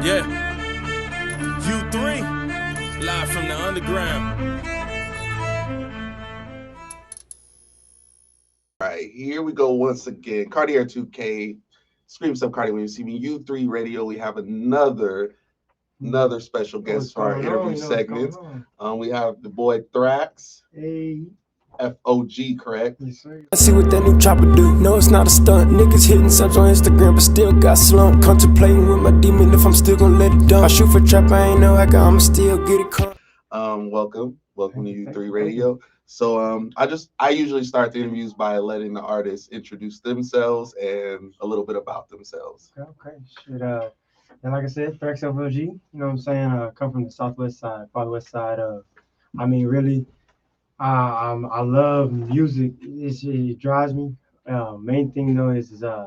Yeah, U3, live from the underground. All right, here we go once again. Cartier 2K, Scream Sub Cardi when you see me. U3 Radio. We have another special guest for our interview segment. We have the boy Thraxx. Hey. FOG, correct? Yes, sir. I see what that new chopper do. No, it's not a stunt. Niggas hitting subs on Instagram, but still got slumped. Contemplating with my demon if I'm still gonna let it dump. I shoot for trap, I ain't no hacker, I'ma still get it caught. Welcome to U3 Radio. So I usually start the interviews by letting the artists introduce themselves and a little bit about themselves. Okay. Shit, and like I said, Thraxx FOG, you know what I'm saying? Come from the southwest side, far west side of, really, I love music. It drives me. Main thing though is I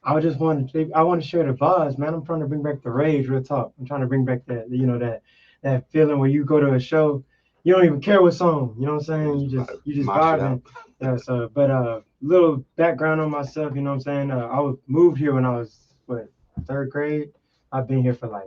want to share the buzz, man. I'm trying to bring back the rage, real talk. I'm trying to bring back that feeling where you go to a show, you don't even care what song, you know what I'm saying? You just vibing. Yeah. So, but little background on myself, you know what I'm saying? I moved here when I was third grade. I've been here for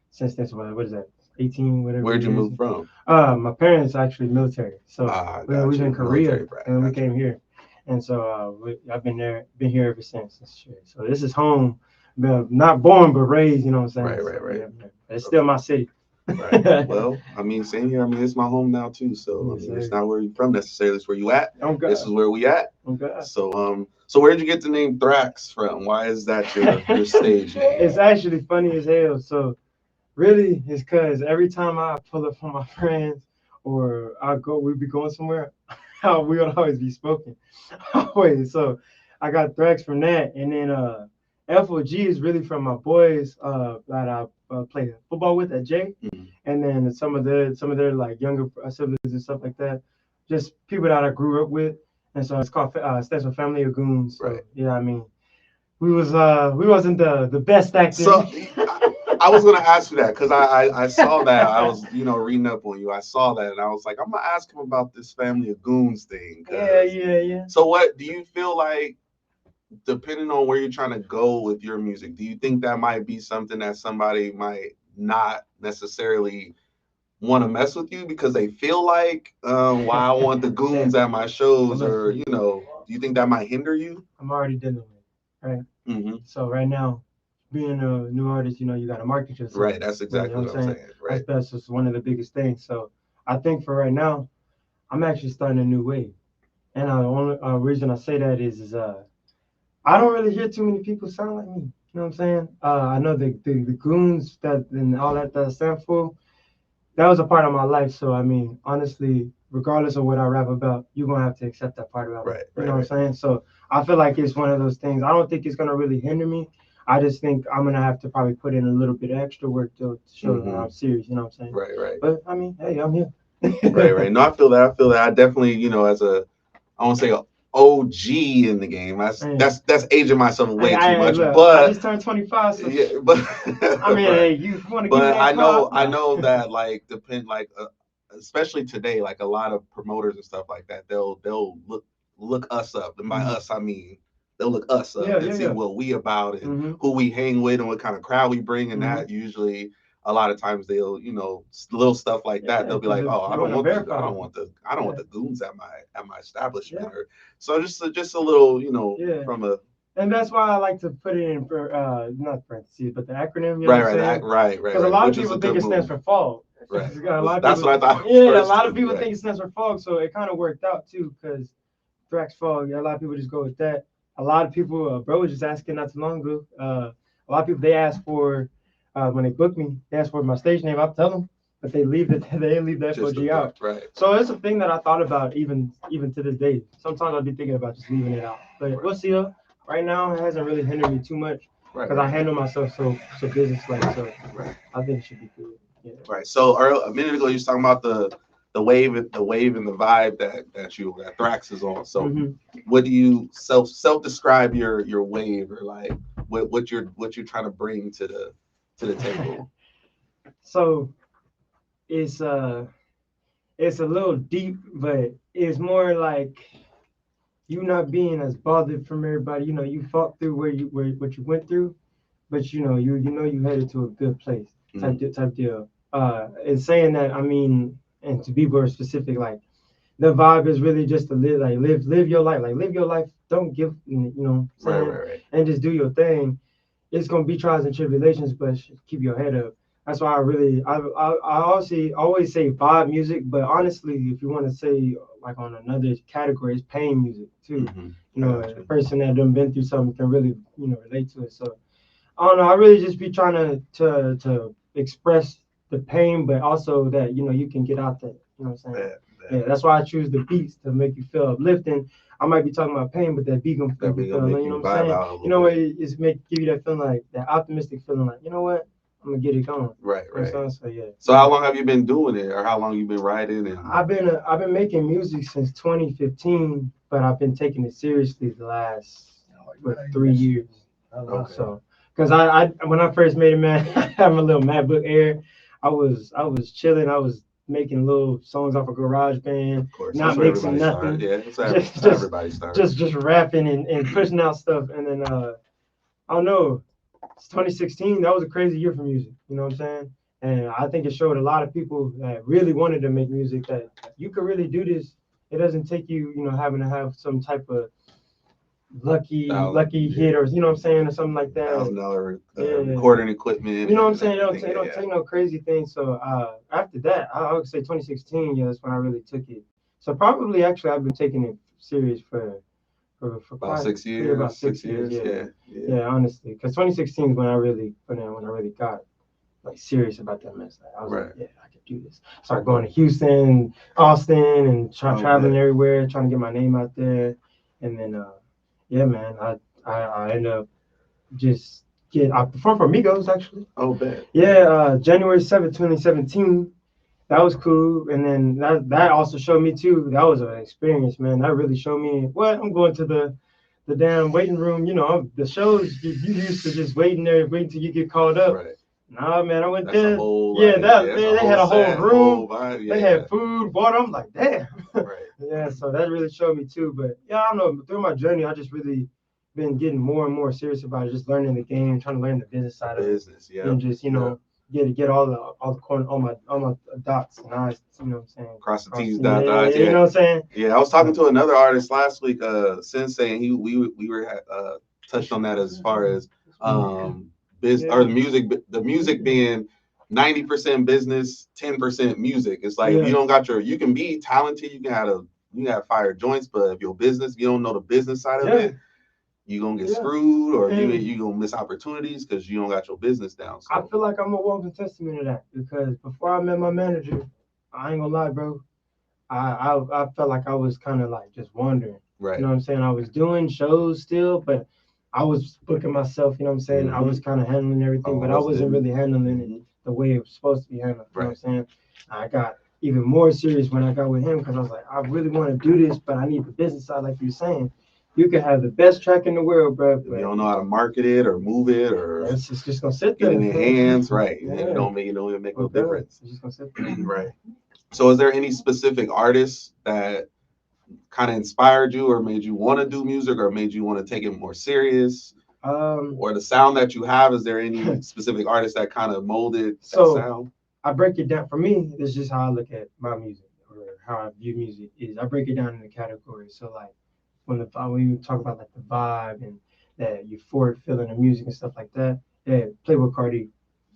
since then. So what is that? 18, whatever. Where'd you move from? My parents actually military, so we was in Korea and we came here, and so I've been here ever since. So this is home, not born but raised. You know what I'm saying? Right. Yeah. It's still my city. Right. Well, same here. It's my home now too. So it's not where you're from necessarily. It's where you at. Oh, God. This is where we at. Oh, God. So where'd you get the name Thraxx from? Why is that your stage name? It's actually funny as hell. So really, it's because every time I pull up from my friends or we'd be going somewhere, we would always be smoking. Always. So I got Thraxx from that, and then FOG is really from my boys that I play football with at J, and then some of their like younger siblings and stuff like that, just people that I grew up with, and so it's called stands for Family of Goons. So, right. Yeah, we wasn't the best actors. So I was gonna ask you that because I saw that. I was reading up on you. I saw that and I was like, I'm gonna ask him about this Family of Goons thing. Yeah. So what do you feel like, depending on where you're trying to go with your music, do you think that might be something that somebody might not necessarily want to mess with you because they feel like, why I want the goons at my shows, or do you think that might hinder you? I'm already dealing with it, right? Mm-hmm. So right now, being a new artist, you got to market yourself. Right, that's exactly what I'm saying. Right, that's just one of the biggest things. So I think for right now, I'm actually starting a new wave, and the only reason I say that is I don't really hear too many people sound like me. You know what I'm saying? I know the goons that and all that stand for. That was a part of my life. So honestly, regardless of what I rap about, you're gonna have to accept that part about me. You know what I'm saying? So I feel like it's one of those things. I don't think it's gonna really hinder me. I just think I'm gonna have to probably put in a little bit of extra work to show that I'm serious. You know what I'm saying? Right. But hey, I'm here. right. No, I feel that. I definitely, as I won't say a OG in the game. That's aging myself way too much. Look, but I just turned 25. So yeah, but hey, you want to? But I know that especially today, like a lot of promoters and stuff like that, they'll look us up, and by us I mean they'll look us up and see what we about and who we hang with and what kind of crowd we bring, and that usually a lot of times they'll little stuff like that. They'll be like, oh, I don't want the goons at my establishment, or so just a little from a. And that's why I like to put it in not parentheses, but the acronym. Right. Because a lot of people think it stands for FOG. Right. That's what I thought. Yeah, a lot of people think it stands for FOG, so it kind of worked out too. Because Thraxx FOG, a lot of people just go with that. A lot of people, bro was just asking not too long ago. A lot of people they ask for when they book me, they ask for my stage name. I'll tell them, but they leave the FOG out. Right. So it's a thing that I thought about even to this day. Sometimes I'll be thinking about just leaving it out, but we'll see. Right now, it hasn't really hindered me too much because I handle myself so business-like. So I think it should be good. Yeah. Right. So a minute ago, you was talking about the wave and the vibe that Thraxx is on. So what do you self-describe your wave, or like what you're trying to bring to the table? So it's a little deep, but it's more like you not being as bothered from everybody. You fought through what you went through, but you know you headed to a good place type deal. And saying that, I mean, and to be more specific, like the vibe is really just to live your life, live your life. Don't give, Right. And just do your thing. It's gonna be trials and tribulations, but keep your head up. That's why I always say vibe music, but honestly, if you want to say like on another category, it's pain music too. A person that done been through something can really relate to it. So I don't know. I really just be trying to express the pain, but also that you can get out there. You know what I'm saying? Yeah, that's why I choose the beats to make you feel uplifting. I might be talking about pain, but that beat gonna make you feel, you know what I'm saying? It's give you that feeling, like that optimistic feeling, like, you know what? I'm gonna get it going. Right. So yeah. So how long have you been doing it, or how long you been writing? And I've been making music since 2015, but I've been taking it seriously the last 3 years. Okay. So because I when I first made it, man, I had my little MacBook Air. I was chilling. I was making little songs off a GarageBand, of course, not mixing nothing. Yeah, that's everybody started. Just rapping and pushing out stuff. And then I don't know, it's 2016. That was a crazy year for music. You know what I'm saying? And I think it showed a lot of people that really wanted to make music that you could really do this. It doesn't take you, having to have some type of lucky hit, or you know what I'm saying, or something like that. $1,000 recording equipment. You know what I'm saying? It don't take no crazy thing. So after that, I would say 2016. Yeah, that's when I really took it. So probably actually I've been taking it serious for about 6 years. Yeah, about 6 years. Yeah, honestly, because 2016 is when I really got like serious about that mess. Like, I was like, yeah, I could do this. Started going to Houston, Austin, and traveling everywhere, trying to get my name out there. And then yeah, man, I ended up I performed for Migos actually. Oh, bet. Yeah, January 7th, 2017. That was cool. And then that also showed me too. That was an experience, man. That really showed me what I'm going to the damn waiting room. The shows you used to just waiting till you get called up. Right. Nah, man, I went That's there. They had a whole room. They had food, water. I'm like, damn. Right. Yeah, so that really showed me too. But yeah, I don't know. Through my journey, I just really been getting more and more serious about it. Just learning the game, trying to learn the business side of it, and just get all the corner, all my dots and I's. You know what I'm saying? Cross the T's, dot the I's. You know what I'm saying? Yeah, I was talking to another artist last week, Sensei, and we were touched on that as far as or the music being 90% business, 10% music. It's like if you don't got you can be talented, you can have fire joints, but if your business, you don't know the business side of it, you're gonna get screwed, or you gonna miss opportunities because you don't got your business down. So. I feel like I'm a walking testament of that, because before I met my manager, I ain't gonna lie, bro, I felt like I was kind of like just wandering. Right. You know what I'm saying? I was doing shows still, but I was booking myself. You know what I'm saying? I was kind of handling everything, but I wasn't really handling it the way it was supposed to be handled. You know what I'm saying? I got even more serious when I got with him, because I was like, I really want to do this, but I need the business side, like you're saying. You can have the best track in the world, bro, but you don't know how to market it or move it, or it's just gonna sit there in your hands, right? Yeah. It don't even make no difference. It's just gonna sit there. Right. So is there any specific artists that kind of inspired you or made you want to do music or made you want to take it more serious? Or the sound that you have, is there any specific artist that kind of molded that sound? I break it down. For me, this is just how I look at my music, or how I view music. Is I break it down into categories. So like when you talk about like the vibe and that euphoric feeling of music and stuff like that, yeah, Playboy Cardi,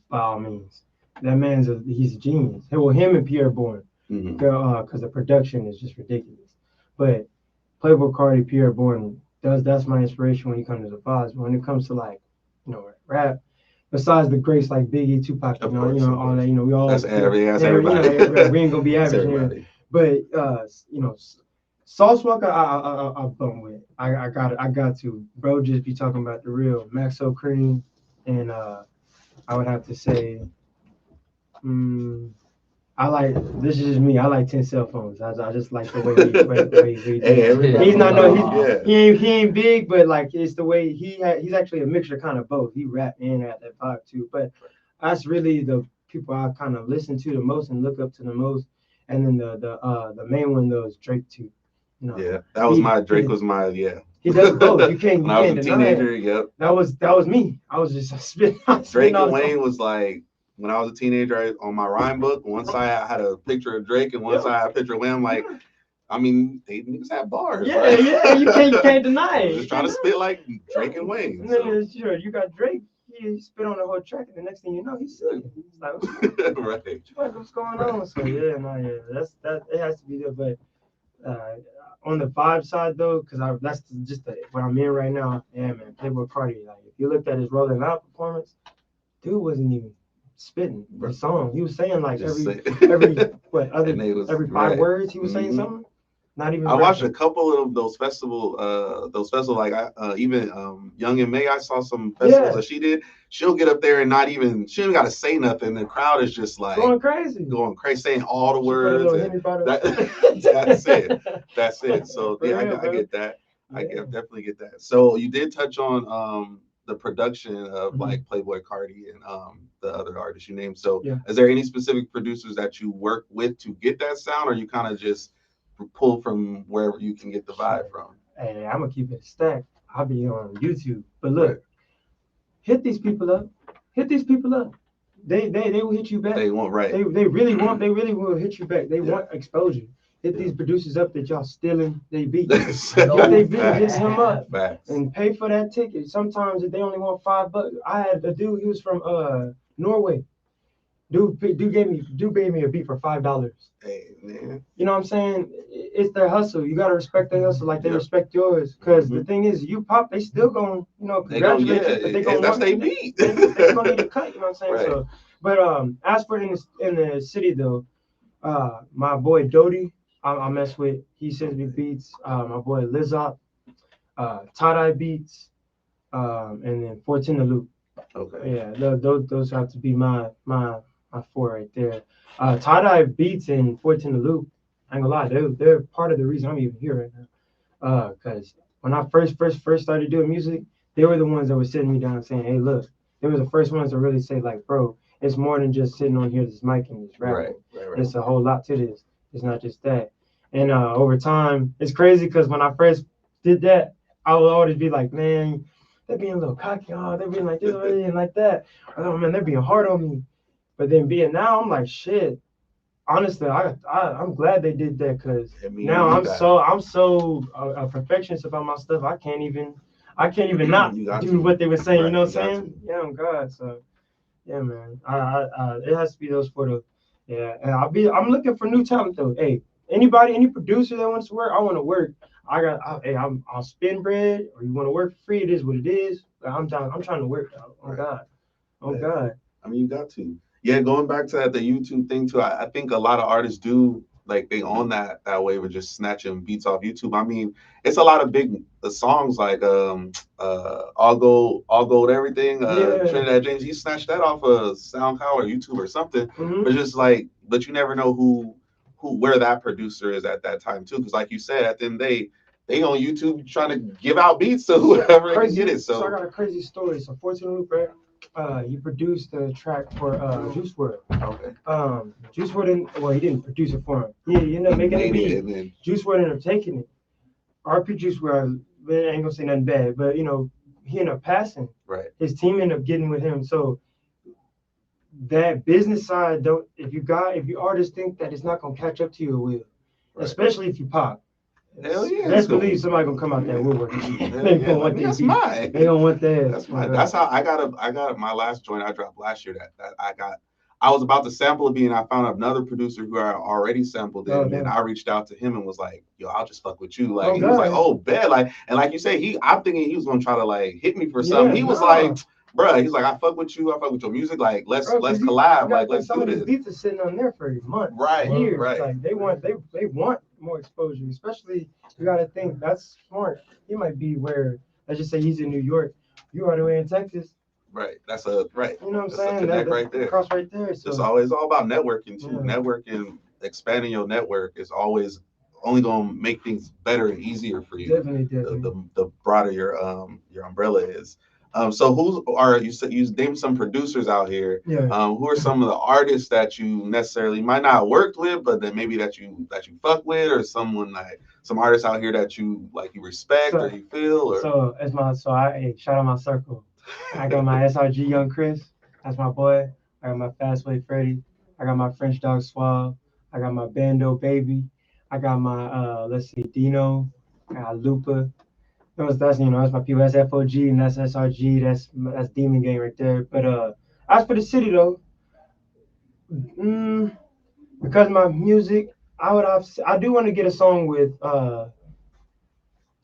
by all means. That he's a genius. Well, him and Pierre Bourne, because the production is just ridiculous. But Playboy Cardi, Pierre Bourne, that's my inspiration when it comes to the vibes. When it comes to like, rap, besides the greats like Biggie, Tupac, all that, we all that's everybody. We ain't gonna be average here. But Sauce Walker, I bum with. I got to, bro. Just be talking about the real Maxo Cream, and I would have to say, I like, this is just me. I like 10 cell phones. I just like the way he he's not he ain't big, but like it's the way he's actually a mixture kind of both. He rap and had that vibe too. But that's really the people I kind of listen to the most and look up to the most. And then the main one though is Drake too. Yeah, that was Drake was my He does both. You can't when I was a deny teenager, it. yep. That was me. I was just spitting. Drake and Wayne was like, when I was a teenager, on my rhyme book, one side I had a picture of Drake and one side I had a picture of Wayne. I'm like, I mean, they niggas have bars. Yeah, like. yeah, you can't deny it. Just trying to spit like Drake and Wayne. And then sure, you got Drake, he spit on the whole track, and the next thing you know, he's singing. It's like, right. What's going on? So yeah, that it has to be there. But on the vibe side though, because that's just what I'm in right now. Yeah, man, Playboy Cardi. Like if you looked at his Rolling Loud performance, dude wasn't even spitting the song. He was saying like every 5 words he was saying something. Not even. I watched a couple of those festivals like even Young and May. I saw some festivals that she did. She'll get up there and she don't even got to say nothing. The crowd is just like going crazy, saying all the words. That's it. So yeah, I get that. I definitely get that. So you did touch on the production of like Playboy Cardi and the other artists you named. So is there any specific producers that you work with to get that sound, or you kind of just pull from wherever you can get the vibe from? Hey, I'm gonna keep it stacked. I'll be on YouTube, but look, hit these people up. They will hit you back. They want They really will hit you back. They want exposure. Hit these producers up that y'all stealing they beat. They beat, hit him up and pay for that ticket. Sometimes if they only want $5. I had a dude, he was from Norway. Dude gave me a beat for $5. Hey, man. You know what I'm saying? It's their hustle. You gotta respect their hustle like they respect yours. Because the thing is, you pop, they still gonna, congratulate you. But they gonna that's they beat. They gonna need a cut. You know what I'm saying? Right. So, but as for in the city though, my boy Dodie, I mess with. He sends me beats. My boy Lizop, Tie-Dye Beats, and then 14 the Loop. Okay. Yeah, those have to be my 4 right there. Tie-Dye Beats and 14 the Loop, I ain't gonna lie, they're part of the reason I'm even here right now. Because when I first started doing music, they were the ones that were sitting me down saying, hey, look, they were the first ones to really say, like, bro, it's more than just sitting on here, this mic and this rapping. Right. It's a whole lot to this. It's not just that. And over time, it's crazy because when I first did that, I would always be like, man, they're being a little cocky. Oh, they're being like this and like that. Oh man, they're being hard on me. But then being now, I'm like, shit. Honestly, I'm glad they did that because now I'm so a perfectionist about my stuff. I can't even not do what they were saying. You know what I'm saying? Yeah, I'm God. So yeah, man. It has to be those for the And I'm looking for new talent though. Hey, any producer that wants to work, I want to work. I'll spend bread, or you want to work for free? It is what it is. I'm down. I'm trying to work. God. I mean, you got to. Yeah, going back to the YouTube thing too. I think a lot of artists do like they own that wave of just snatching beats off YouTube. I mean, it's a lot of big songs like All Gold Everything. Trinidad James, he snatched that off of SoundCloud or YouTube or something. But just like, but you never know where that producer is at that time too, because like you said, at the end of the day, they on YouTube trying to give out beats to whoever can get it. So I got a crazy story. So 14 Loop, right? He produced the track for Juice WRLD. Okay. Juice WRLD he didn't produce it for him. He ended up making a beat. Juice WRLD ended up taking it. RP Juice WRLD, I ain't gonna say nothing bad, but he ended up passing. Right. His team ended up getting with him. So that business side, if you artists think that it's not gonna catch up to you, it will. Right. Especially if you pop. Hell yeah. Let's believe somebody gonna come out there woodwork. They gonna want that's mine. They gonna want that. That's mine. That's how I got my last joint I dropped last year that I was about to sample a beat and I found another producer who I already sampled it, and I reached out to him and was like, yo, I'll just fuck with you. Like he was like, oh bet. Like, and like you say, I'm thinking he was gonna try to like hit me for something. He was like, bruh, he's like, I fuck with you, I fuck with your music, like let's collab, like let's do this. Beats are sitting on there for months, years. Right. Like they want more exposure, especially you gotta think that's smart. He might be where, let's just say he's in New York, you are the way in Texas. Right. That's right. You know what I'm saying? That's right there. Cross right there. So it's all about networking too. Yeah. Networking, expanding your network is always only gonna make things better and easier for you. Definitely. The broader your umbrella is. So who are you? You named some producers out here. Yeah. Who are some of the artists that you necessarily might not have worked with, but that maybe that you fuck with, or someone like some artists out here that you like, you respect or you feel? Or I shout out my circle. I got my SRG Young Chris. That's my boy. I got my Fastway Freddy. I got my French Dog Suave. I got my Bando Baby. I got my let's see, Dino. I got Lupa. That's my people. That's FOG and that's SRG. That's Demon Gang right there. But as for the city though, because my music, I do want to get a song with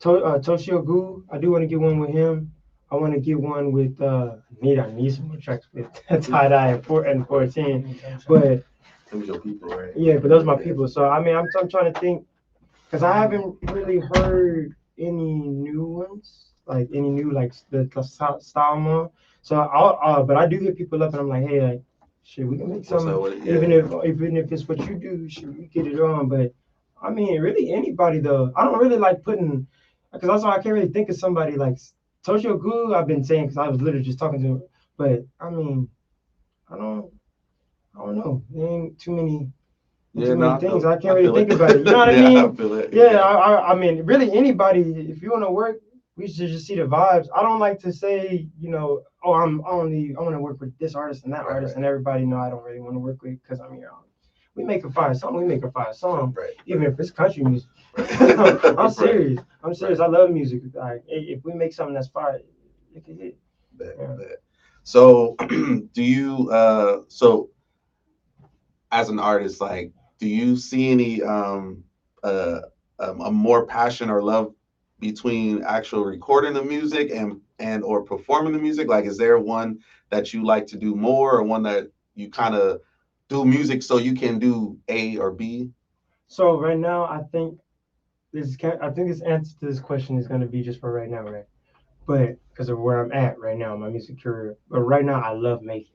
Toshio Gu. I do want to get one with him. I want to get one with I need some more tracks with Tie Dye and 14. But those your people, right? Yeah, but those are my people. So I mean, I'm trying to think because I haven't really heard any new ones, like any new like the style more. So but I do hit people up and I'm like, hey, like, shit, we can make something. Even if it's what you do, should we get it on? But I mean, really anybody though. I don't really like putting because also I can't really think of somebody like Toshio Gu. I've been saying because I was literally just talking to him. But I mean, I don't know. There ain't too many. Things I can't really think about it. You know what I mean? I feel it. I mean, really anybody. If you want to work, we should just see the vibes. I don't like to say, oh, I want to work with this artist and that artist, and everybody know I don't really want to work with because I'm here. We make a fire song. Even if it's country music. I'm serious. I'm serious. I love music. Like, if we make something that's fire, it can hit. So, do you? So, as an artist, like, do you see any a more passion or love between actual recording the music and or performing the music? Like, is there one that you like to do more, or one that you kind of do music so you can do A or B? So right now, I think this answer to this question is going to be just for right now, right? But because of where I'm at right now, my music career. But right now, I love making.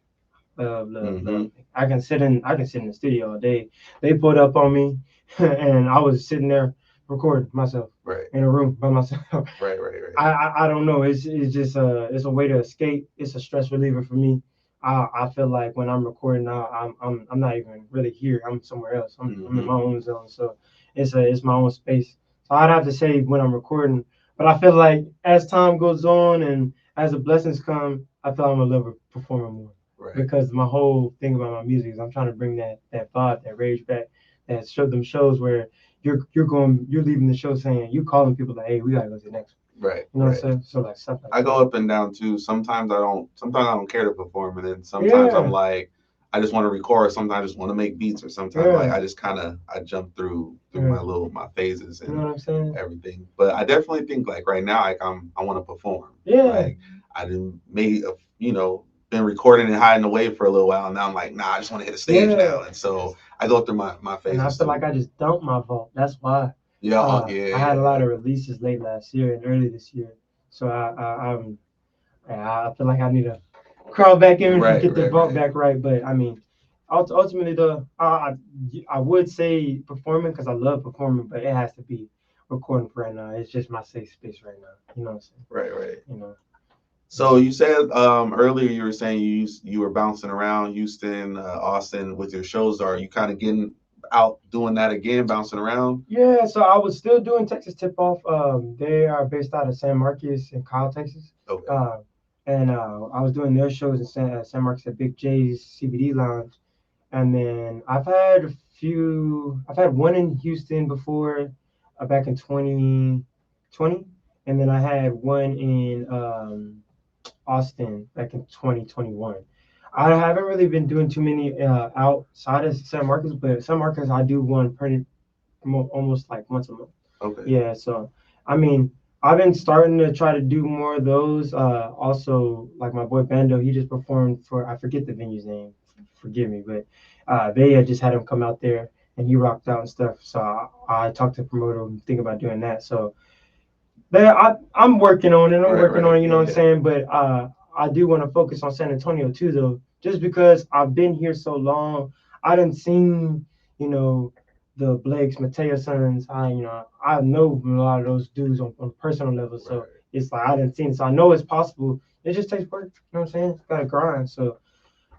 Love. I can sit in the studio all day. They put up on me, and I was sitting there recording myself in a room by myself. Right. I don't know. It's just it's a way to escape. It's a stress reliever for me. I feel like when I'm recording now, I'm not even really here. I'm somewhere else. I'm in my own zone. So it's my own space. So I'd have to say when I'm recording, but I feel like as time goes on and as the blessings come, I feel I'm gonna love performing more. Right. Because my whole thing about my music is I'm trying to bring that vibe, that rage back, that shows where you're leaving the show saying you calling people like, hey, we gotta go to the next one. Right. You know what I'm saying? So like stuff like I go up and down too. Sometimes I don't care to perform, and then sometimes I'm like, I just want to record. Sometimes I just want to make beats, or sometimes like I just I jump through my phases and everything. But I definitely think like right now, like I want to perform. Yeah. Like I didn't been recording and hiding away for a little while, and now I'm like, nah, I just want to hit a stage now. And so I go through my phases. And I feel like I just dumped my vault. That's why. I had a lot of releases late last year and early this year, so I feel like I need to crawl back in and get the vault back right. But I mean, ultimately, though, I would say performing because I love performing, but it has to be recording for right now. It's just my safe space right now. You know what I'm saying? Right. You know. So you said earlier you were saying you were bouncing around Houston, Austin with your shows. Are you kind of getting out doing that again, bouncing around? Yeah, so I was still doing Texas Tip Off. They are based out of San Marcos in Kyle, Texas. Okay. And I was doing their shows in San Marcos at Big J's CBD Lounge. And then I've had one in Houston before, back in 2020. And then I had one in Austin back in 2021. I haven't really been doing too many outside of San Marcos, but San Marcos I do one pretty almost like once a month. Okay. Yeah, so I mean I've been starting to try to do more of those. Also, like my boy Bando, he just performed for I forget the venue's name. Forgive me, but they had just had him come out there and he rocked out and stuff. So I talked to the promoter and think about doing that. So I'm working on it. I'm working on it, you know what I'm saying? But I do want to focus on San Antonio too, though, just because I've been here so long. I done seen, the Blakes, Mateo sons. I know a lot of those dudes on personal level. So it's like I didn't see it, so I know it's possible. It just takes work. You know what I'm saying? Gotta grind. So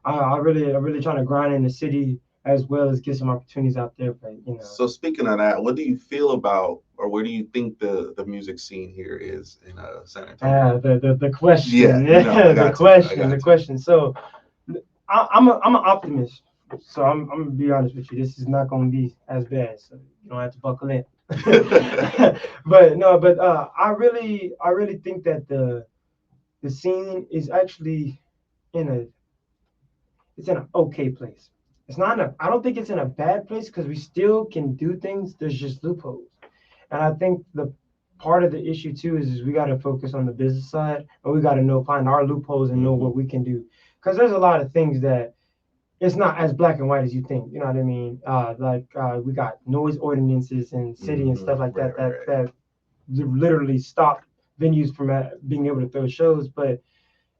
I really trying to grind in the city as well as get some opportunities out there. But So speaking of that, what do you feel about, or where do you think the music scene here is in San Antonio? The question. Yeah, the question. So I'm an optimist. So I'm gonna be honest with you. This is not gonna be as bad. So you don't have to buckle in. but I really think that the scene is actually in a it's in an okay place. It's not I don't think it's in a bad place because we still can do things. There's just loopholes. And I think the part of the issue too is we got to focus on the business side and we got to find our loopholes and know what we can do. Because there's a lot of things that it's not as black and white as you think. You know what I mean? We got noise ordinances in city and stuff like that literally stop venues from being able to throw shows. But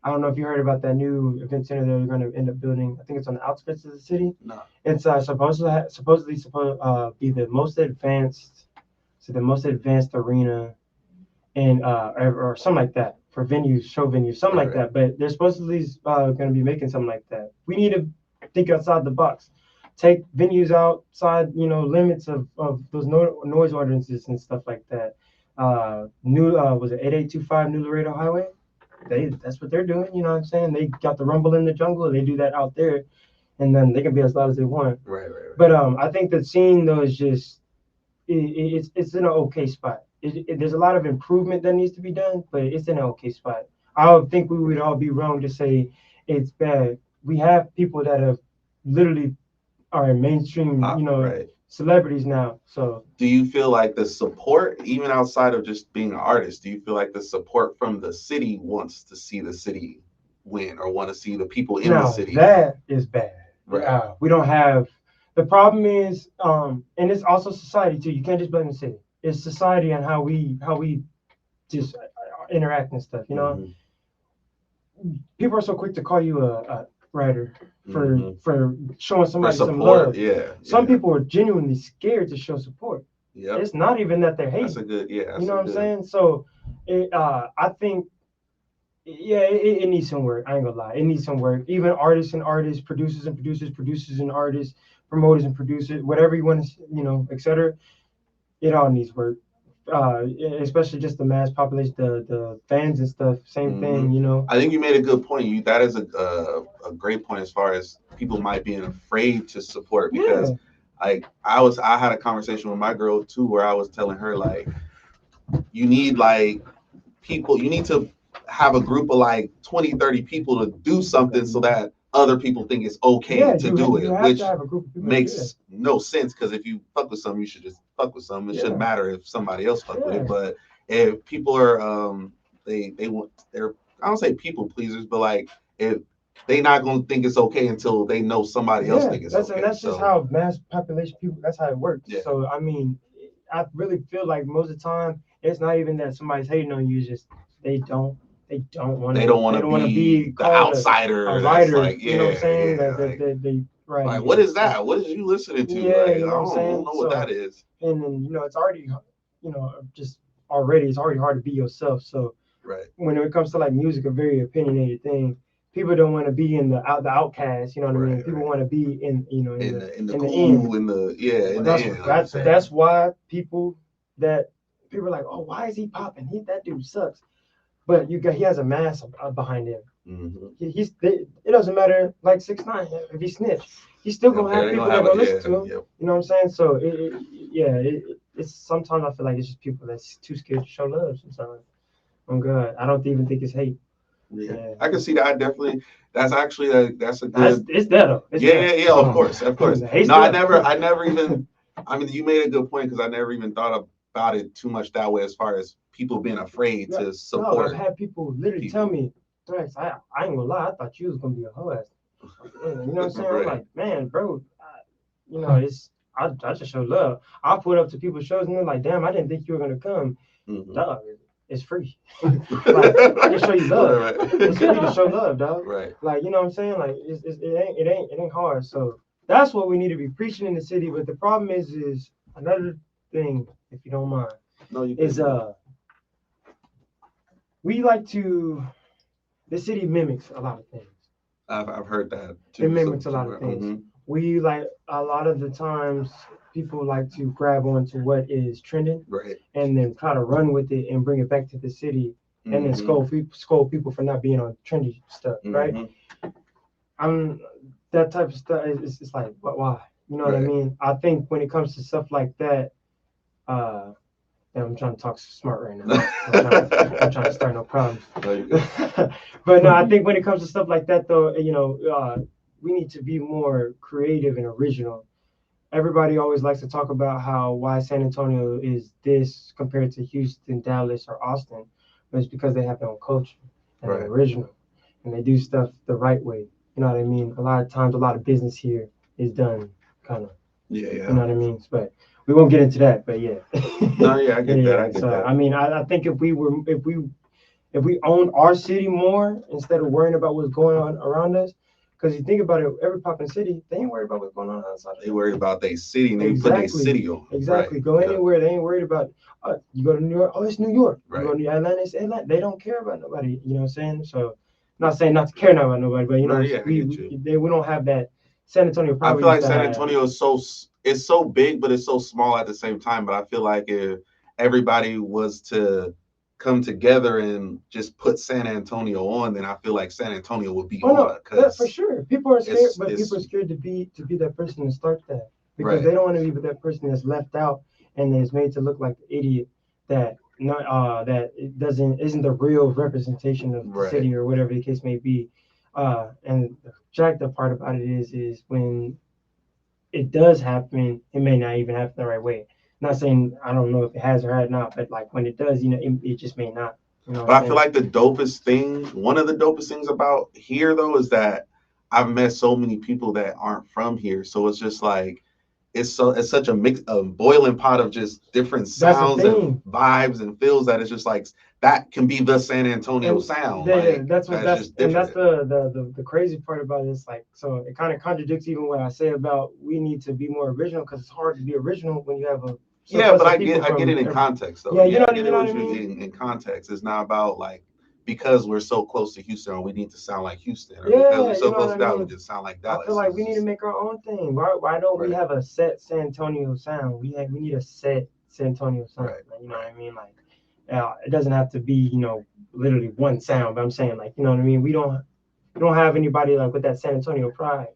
I don't know if you heard about that new event center that we're going to end up building. I think it's on the outskirts of the city. No. It's supposedly be the most advanced arena and or something like that for venues, show venues, something like that. But they're supposedly going to be making something like that. We need to think outside the box, take venues outside, limits of those noise ordinances and stuff like that. Was it 8825 New Laredo Highway? That's what they're doing. You know what I'm saying? They got the rumble in the jungle. They do that out there, and then they can be as loud as they want. Right. But I think the scene though is just it's in an okay spot. There's a lot of improvement that needs to be done, but it's in an okay spot. I would think we would all be wrong to say it's bad. We have people that have literally are mainstream, celebrities now. So do you feel like the support, even outside of just being an artist, do you feel like the support from the city wants to see the city win or want to see the people in the city? That is bad. Right. We don't have. The problem is, and it's also society too. You can't just blame the city. It's society and how we just interact and stuff. People are so quick to call you a writer for showing somebody some love. Some people are genuinely scared to show support. It's not even that they're hating. That's a good, you know what I'm saying? So I think it needs some work. I ain't gonna lie, it needs some work. Even artists and artists, producers and artists, promoters and producers, whatever you want to, etc. It all needs work. Especially just the mass population, the fans and stuff. Same thing, I think you made a good point. That is a great point as far as people might being afraid to support because, like, I had a conversation with my girl too, where I was telling her like, you need to have a group of like 20, 30 people to do something so that other people think it's okay to do it, which makes no sense because if you fuck with something, you should just fuck with something. It shouldn't matter if somebody else fuck with it. But if people are they're I don't say people pleasers, but like if they not gonna think it's okay until they know somebody else think it's okay. And that's just how mass population people. That's how it works. So I mean, I really feel like most of the time it's not even that somebody's hating on you. It's just they don't want to be the outsider. A writer, like, you know what I'm saying? They right. Like, what is that? What is you listening to? Yeah, I don't know what that is. And then it's already, it's already hard to be yourself. So when it comes to like music, a very opinionated thing. People don't want to be in the outcast, you know what I mean? People want to be in the end. That's why people are like, oh, why is he popping? That dude sucks. But he has a mass behind him. It doesn't matter like 6ix9ine if he snitch, he's still gonna have people that gonna listen to him. You know what I'm saying? So it's sometimes I feel like it's just people that's too scared to show love. Sometimes, oh God, I don't even think it's hate. Yeah, I can see that. Definitely, that's actually that's a good. It's that though. Of course. No, I never even. I mean, you made a good point because I never even thought about it too much that way as far as people being afraid to support. I've had people literally tell me, Thraxx, I ain't gonna lie, I thought you was gonna be a hoe ass. You know what I'm saying? I'm like, man, bro, I just show love. I put up to people's shows and they're like, damn, I didn't think you were gonna come. Dog, it's free. Like, I can show you love. It's free to show love, dog. Like, you know what I'm saying? Like, it ain't hard. So that's what we need to be preaching in the city. But the problem is another thing, if you don't mind, we like to. The city mimics a lot of things. I've heard that too. It mimics a lot of things. Mm-hmm. We like a lot of the times people like to grab onto what is trending, right, and then try to run with it and bring it back to the city, and then scold people for not being on trendy stuff, right? That type of stuff is just like, but why? You know what I mean? I think when it comes to stuff like that, I'm trying to talk smart right now. I'm trying to start no problems. But no, I think when it comes to stuff like that, though, we need to be more creative and original. Everybody always likes to talk about why San Antonio is this compared to Houston, Dallas, or Austin, but it's because they have their own culture and they're original, and they do stuff the right way. You know what I mean? A lot of times, a lot of business here is done kind of. Yeah. You know what I mean? But we won't get into that. But yeah. No, yeah, I get that. I get that. I mean, I think if we owned our city more instead of worrying about what's going on around us, because you think about it, every popping city, they ain't worried about what's going on outside. They worried about their city, and they put their city on. Exactly. Go anywhere, they ain't worried about. You go to New York, it's New York. You go to Atlanta, it's Atlanta. They don't care about nobody. You know what I'm saying? So, not saying not to care about nobody, but we don't have that San Antonio. I feel like San Antonio is so big, but it's so small at the same time. But I feel like if everybody was to come together and just put San Antonio on, then I feel like San Antonio would be on. Yeah, for sure. People are scared, but people are scared to be that person to start that, because they don't want to be with that person that's left out and is made to look like the idiot that isn't the real representation of the city or whatever the case may be. And the jacked up part about it is when it does happen, it may not even happen the right way. Not saying I don't know if it has or has not, but like when it does, it just may not. But I feel like one of the dopest things about here though is that I've met so many people that aren't from here, so it's just like it's such a mix, a boiling pot of just different sounds and vibes and feels that it's just like that can be the San Antonio sound. That's the crazy part about it. It's like, so it kind of contradicts even what I say about we need to be more original, because it's hard to be original when you have a but I get it in context though. Yeah, I get what you mean in context. It's not about like because we're so close to Houston, or we need to sound like Houston, or because we're so close to Dallas, we just sound like Dallas. I feel like we need to make our own thing. Why don't we have a set San Antonio sound? We need a set San Antonio sound. You know what I mean? Like, it doesn't have to be literally one sound, but I'm saying, like, you know what I mean? We don't have anybody like with that San Antonio pride.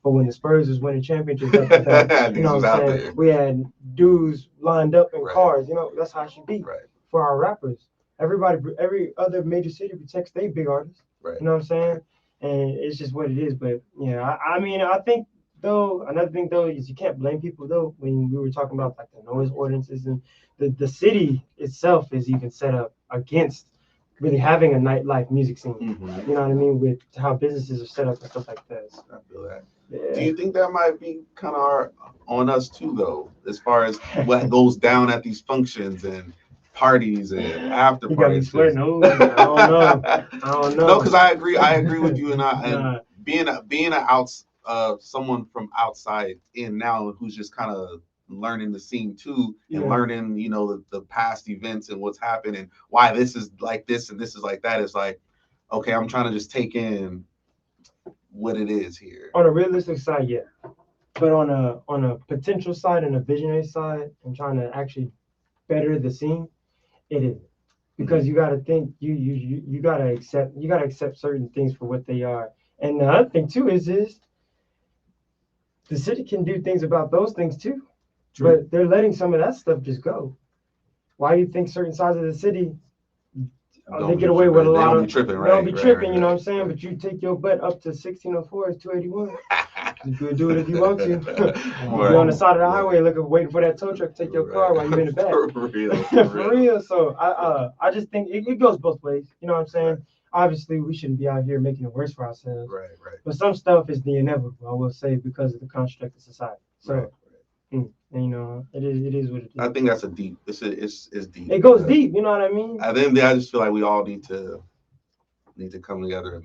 But when the Spurs was winning championships, you know what I'm saying? We had dudes lined up in cars. That's how it should be for our rappers. Every other major city protects their big artists. You know what I'm saying? And it's just what it is. But yeah, I mean, I think though, another thing though is you can't blame people though when we were talking about like the noise ordinances, and the city itself is even set up against really having a nightlife music scene. You know what I mean? With how businesses are set up and stuff like that. I feel that. Yeah. Do you think that might be kind of on us too though, as far as what goes down at these functions and parties and after parties? I don't know. No, because I agree with you, and being someone from outside in now who's just kind of learning the scene too, and learning the past events and what's happened and why this is like this and this is like that. It's like, okay, I'm trying to just take in what it is here. On a realistic side, yeah, but on a potential side and a visionary side, and trying to actually better the scene, it is, because you got to think, you got to accept certain things for what they are. And the other thing too is the city can do things about those things too. True. But they're letting some of that stuff just go. Why do you think certain sides of the city they get away with a lot of tripping? They don't be tripping, you know what I'm saying? But you take your butt up to 1604, it's 281. You could do it if you want to. You're on the side of the highway waiting for that tow truck to take your car while you're in the back. For real. So I just think it goes both ways. You know what I'm saying? Obviously, we shouldn't be out here making it worse for ourselves. Right. But some stuff is the inevitable, I will say, because of the construct of society. So, and, it is what it is. I think that's it's deep. It goes deep. You know what I mean? I just feel like we all need to come together and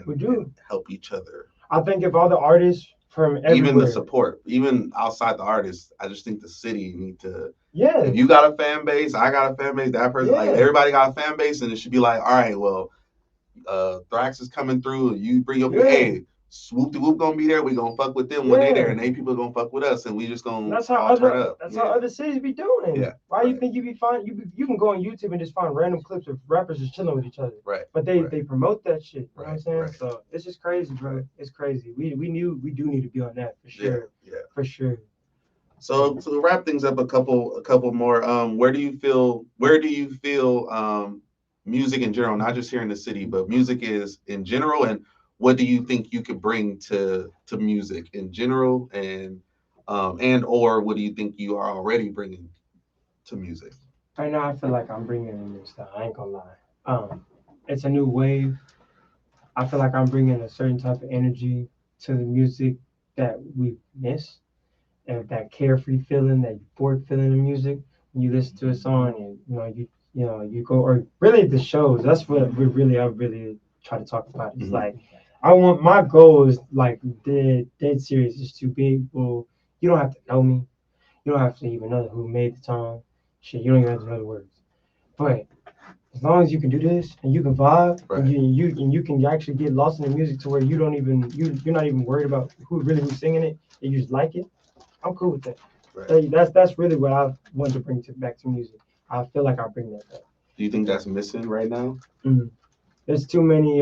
we do. And help each other. I think if all the artists from everywhere. Even the support, even outside the artists, I just think the city need to. Yeah. If you got a fan base, I got a fan base, that person, like everybody got a fan base, and it should be like, all right, well, Thraxx is coming through. You bring up your hey, Swoop the Whoop gonna be there. We gonna fuck with them when they there, and they people gonna fuck with us, and we just gonna turn up. That's how other cities be doing. Yeah. Why you think you be fine? You can go on YouTube and just find random clips of rappers just chilling with each other. Right. But they promote that shit. You know what I'm saying? Right. So it's just crazy, bro. It's crazy. We do need to be on that for sure. Yeah. For sure. So to wrap things up, a couple more. Where do you feel music in general, not just here in the city, but music is in general, and what do you think you could bring to music in general, and or what do you think you are already bringing to music? Right now, I feel like I'm bringing a new style. I ain't gonna lie. It's a new wave. I feel like I'm bringing a certain type of energy to the music that we miss, and that carefree feeling, that euphoric feeling in music. When you listen to a song, and you go, or really the shows. That's what I really try to talk about. It's like my goal is like dead serious, is to be able. You don't have to know me. You don't have to even know who made the song. Shit, you don't even have to know the words. But as long as you can do this and you can vibe, right, and you can actually get lost in the music to where you're not even worried about who's singing it, and you just like it, I'm cool with that. Right. That's really what I want to bring back to music. I feel like I bring that back. Do you think that's missing right now? Mm-hmm. There's too many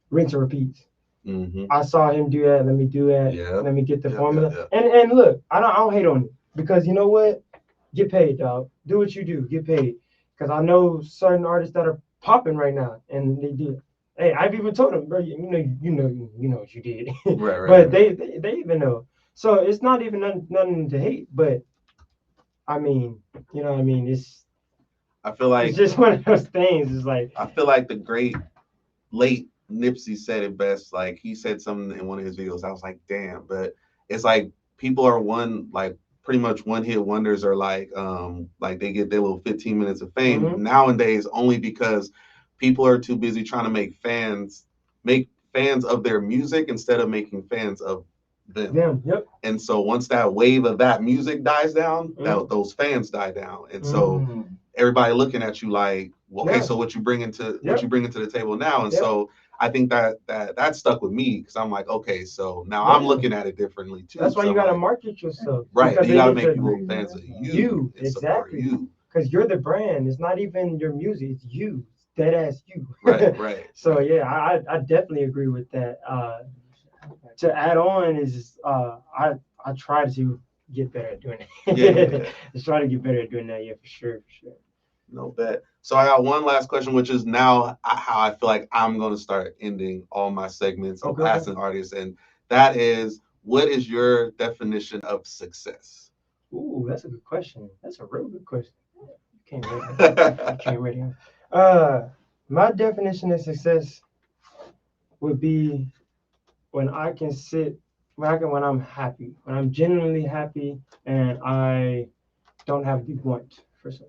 rinse and repeats. Mm-hmm. I saw him do that. Let me do that. Yeah. Let me get the formula. Yeah. And look, I don't hate on it, because you know what? Get paid, dog. Do what you do. Get paid. Because I know certain artists that are popping right now, and they did. Hey, I've even told them, bro. You know what you did. Right. But they even know. So it's not even nothing to hate. But I mean, you know what I mean? I feel like it's just one of those things. It's like, I feel like the great late Nipsey said it best. Like, he said something in one of his videos. I was like, damn. But it's like people are pretty much one hit wonders, are like they get their little 15 minutes of fame nowadays, only because people are too busy trying to make fans of their music instead of making fans of them. Yep. And so once that wave of that music dies down, those fans die down. And so everybody looking at you like, well, okay, so what you bring into the table now? And so I think that stuck with me, because I'm like, okay, so now I'm looking at it differently too. That's why you gotta market yourself. Right. You gotta make people fans of you. Exactly. You. Because you're the brand. It's not even your music, it's you. It's dead ass you. Right. So yeah, I definitely agree with that. To add on is I try to get better at doing it. Yeah. Just try to get better at doing that, for sure. No bet. So I got one last question, which is now how I feel like I'm going to start ending all my segments of Asking Artists, and that is, what is your definition of success? Ooh, that's a good question. That's a real good question. You can't ready. My definition of success would be when I can when I'm happy, when I'm genuinely happy, and I don't have the want for something.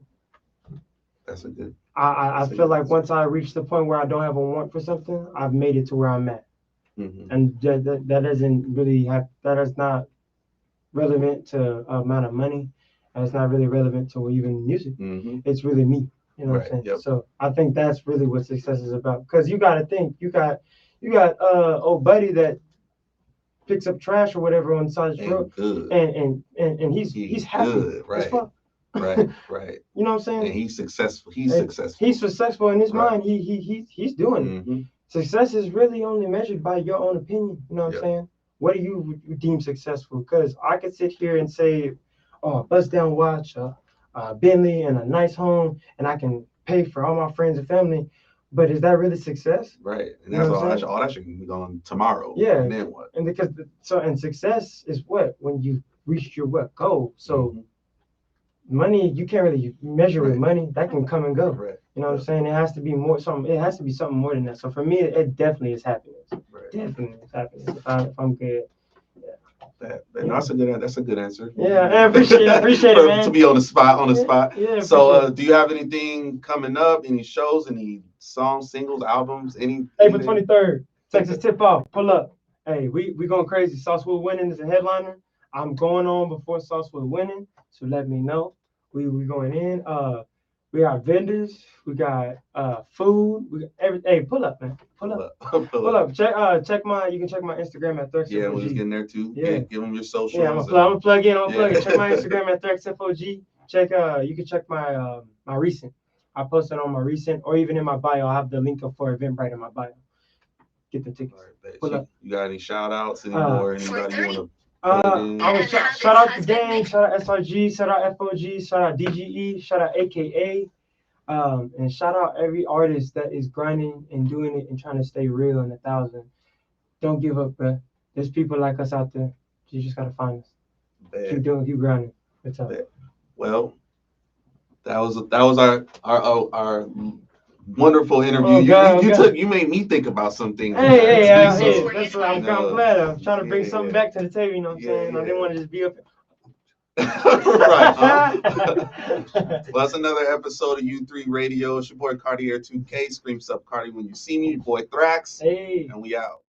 That's a good. I feel like once I reach the point where I don't have a want for something, I've made it to where I'm at. Mm-hmm. And that doesn't really that is not relevant to amount of money, and it's not really relevant to even music. Mm-hmm. It's really me. You know what I'm saying? Yep. So I think that's really what success is about. Because you got to think, you got old buddy that picks up trash or whatever on the side of the road, and he's happy. Good, right. Right. You know what I'm saying? And he's successful. He's successful in his mind. He's doing it. Success is really only measured by your own opinion. You know what I'm saying? What do you deem successful? Because I could sit here and say, oh, a bust down watch, a Bentley, and a nice home, and I can pay for all my friends and family. But is that really success? Right. And that's all that should be going tomorrow. Yeah. And then what? And success is what? When you reach your goal. So money, you can't really measure with money. That can come and go. Right. You know what I'm saying? It has to be something more than that. So for me, it definitely is happiness. Right. Definitely is happiness. If I'm good. That's a good answer. Yeah, I appreciate it, man. To be on the spot. Yeah. So, do you have anything coming up? Any shows? Any songs, singles, albums? April 23rd, Texas Tip Off. Pull up. Hey, we going crazy. Saucewood Winning is a headliner. I'm going on before Saucewood Winning, so let me know. We going in. We got vendors. We got food. We got everything. Hey, pull up, man. Pull up. Pull up. Check my. You can check my Instagram at Thraxx FOG. Yeah, we're just getting there too. Yeah. Give them your socials. Yeah, I'm gonna plug in. Check my Instagram at Thraxx FOG. Check. You can check my my recent. I posted on my recent, or even in my bio. I have the link up for Eventbrite in my bio. Get the tickets. Right, you got any shout outs anymore? Anybody you want to? I would shout out the gang, shout out SRG, shout out FOG, shout out DGE, shout out AKA, and shout out every artist that is grinding and doing it and trying to stay real in 1,000. Don't give up, bro. There's people like us out there. You just gotta find us. Keep grinding. What's up? Well, that was our wonderful interview. You made me think about some things. Hey, that's what I'm glad. I'm trying to bring something back to the table. You know what I'm saying? I didn't want to just be up. Right. Well, that's another episode of U3 Radio. It's your boy Cartier 2K. Scream Sub Cardi when you see me. Your boy Thraxx. Hey. And we out.